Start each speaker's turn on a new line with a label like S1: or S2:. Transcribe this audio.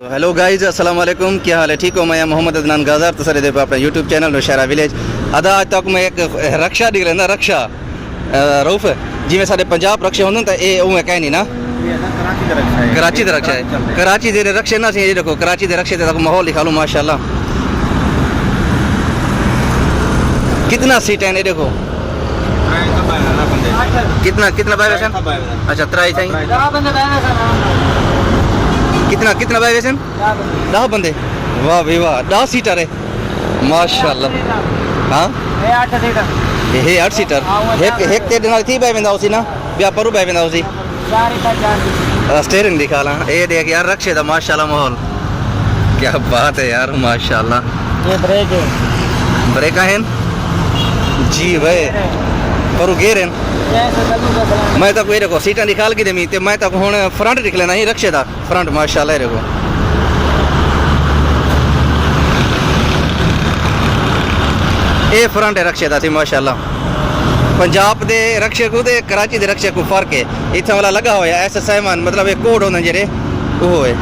S1: तो hello guys अस्सलाम वालेकुम, क्या हाल है? ठीक हो? मैं मोहम्मद अदनान गाज़र तो सर देखो अपना यूट्यूब चैनल नौशहरा विलेज अदा आज तक मैं एक रक्षा दिख रहा रक्षा रूफ जिमें साढ़े पंजाब रक्षे होंगे तो ये उमें कहीं नहीं ना कराची दे रक्षा है कराची दे रक्षे ना ये देखो कराची दे रक्षे तक माहौल दिखा लो माशाल्लाह कितना सीट है ये देखो कितना कितना बाय वैसन अच्छा त्राई चाहिए कितना कितना बाय वैसन 10 बंदे वाह भाई वाह 10 सीटर है माशाल्लाह हाँ ये 8 सीटर एक ते दिन थी बाय वेंदा उसी ना या परू बाय वेंदा उसी स्टीयरिंग दिखा ला ये देख यार रक्षे दा माशाल्लाह माहौल क्या बात है यार माशाल्लाह
S2: ये ब्रेक है
S1: ब्रेक हैं जी भाई परू गेर हैं मैं तो कोई देखो सीटा निकाल के देमी ते मैं तो हुन फ्रंट दिख लेना ही रक्षे दा फ्रंट माशाल्लाह देखो ये फ्रंट है रक्षे दा सी माशाल्लाह पंजाब दे रक्षे को ते कराची दे रक्षे को फर्क है इथे वाला लगा होया ऐसा सामान मतलब एक कोड होना जेरे वो है